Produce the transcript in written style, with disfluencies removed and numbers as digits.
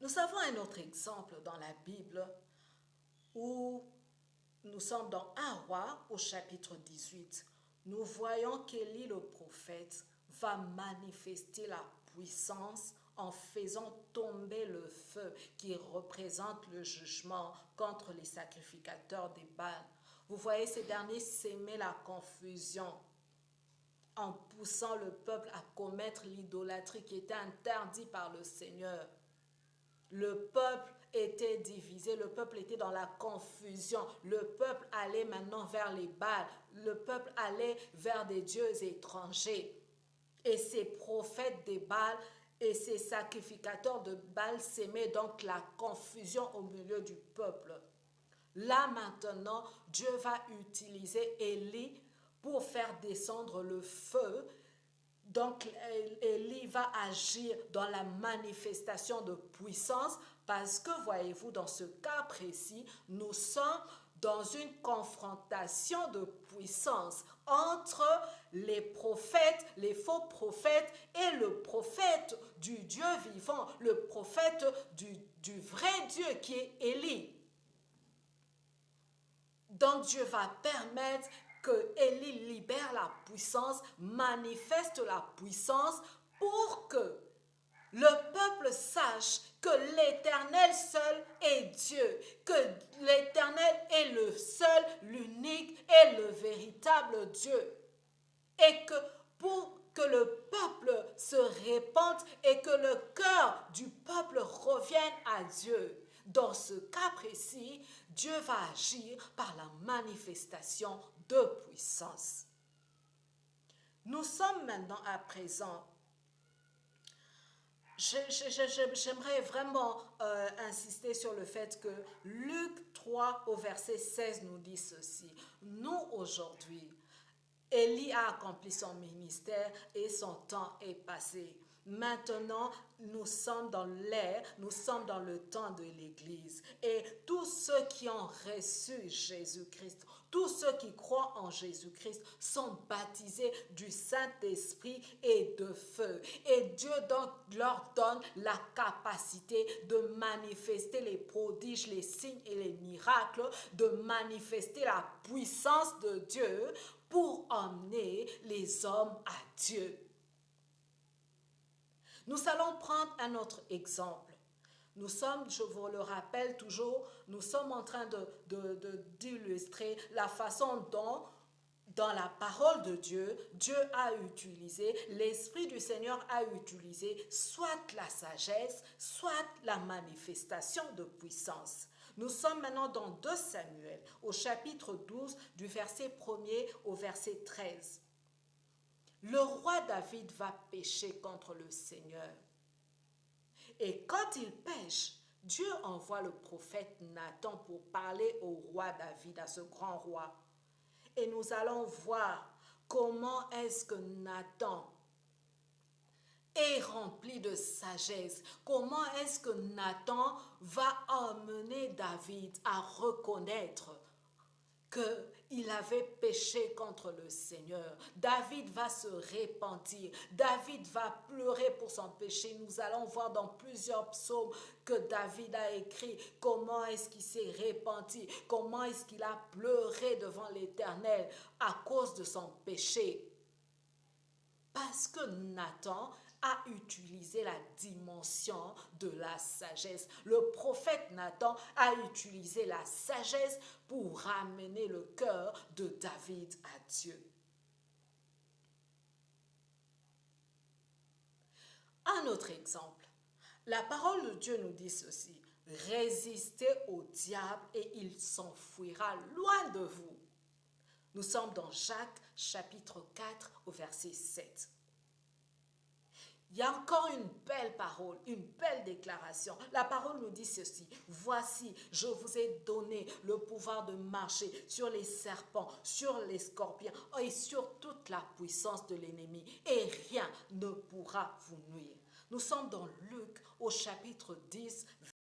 Nous avons un autre exemple dans la Bible où nous sommes dans 1 roi au chapitre 18. Nous voyons qu'Élie le prophète va manifester la puissance en faisant tomber le feu qui représente le jugement contre les sacrificateurs des Baals. Vous voyez, ces derniers s'aimaient la confusion en poussant le peuple à commettre l'idolâtrie qui était interdite par le Seigneur. Le peuple était divisé, le peuple était dans la confusion, le peuple allait maintenant vers les Baals, le peuple allait vers des dieux étrangers. Et ces prophètes des Baals et ces sacrificateurs de Baals semaient donc la confusion au milieu du peuple. Là maintenant, Dieu va utiliser Élie pour faire descendre le feu. Donc, Élie va agir dans la manifestation de puissance parce que, voyez-vous, dans ce cas précis, nous sommes dans une confrontation de puissance entre les prophètes, les faux prophètes et le prophète du Dieu vivant, le prophète du vrai Dieu qui est Élie. Donc Dieu va permettre que Élie libère la puissance, manifeste la puissance pour que le peuple sache que l'Éternel seul est Dieu, que l'Éternel est le seul, l'unique et le véritable Dieu. Et que pour que le peuple se répande et que le cœur du peuple revienne à Dieu. Dans ce cas précis, Dieu va agir par la manifestation de puissance. Nous sommes maintenant à présent. J'aimerais vraiment insister sur le fait que Luc 3 au verset 16 nous dit ceci. Nous aujourd'hui, Élie a accompli son ministère et son temps est passé. Maintenant, nous sommes dans l'ère, nous sommes dans le temps de l'Église. Et tous ceux qui ont reçu Jésus-Christ, tous ceux qui croient en Jésus-Christ sont baptisés du Saint-Esprit et de feu. Et Dieu donc leur donne la capacité de manifester les prodiges, les signes et les miracles, de manifester la puissance de Dieu pour emmener les hommes à Dieu. Nous allons prendre un autre exemple. Nous sommes, je vous le rappelle toujours, nous sommes en train d'illustrer la façon dont, dans la parole de Dieu, Dieu a utilisé, l'Esprit du Seigneur a utilisé soit la sagesse, soit la manifestation de puissance. Nous sommes maintenant dans 2 Samuel, au chapitre 12, du verset 1er au verset 13. Le roi David va pécher contre le Seigneur. Et quand il pêche, Dieu envoie le prophète Nathan pour parler au roi David, à ce grand roi. Et nous allons voir comment est-ce que Nathan est rempli de sagesse. Comment est-ce que Nathan va emmener David à reconnaître qu'il avait péché contre le Seigneur. David va se repentir. David va pleurer pour son péché. Nous allons voir dans plusieurs psaumes que David a écrit comment est-ce qu'il s'est repenti, comment est-ce qu'il a pleuré devant l'Éternel à cause de son péché. Parce que Nathan a utilisé la dimension de la sagesse. Le prophète Nathan a utilisé la sagesse pour ramener le cœur de David à Dieu. Un autre exemple. La parole de Dieu nous dit ceci. Résistez au diable et il s'enfuira loin de vous. Nous sommes dans Jacques chapitre 4 au verset 7. Il y a encore une belle parole, une belle déclaration. La parole nous dit ceci. Voici, je vous ai donné le pouvoir de marcher sur les serpents, sur les scorpions et sur toute la puissance de l'ennemi. Et rien ne pourra vous nuire. Nous sommes dans Luc au chapitre 10,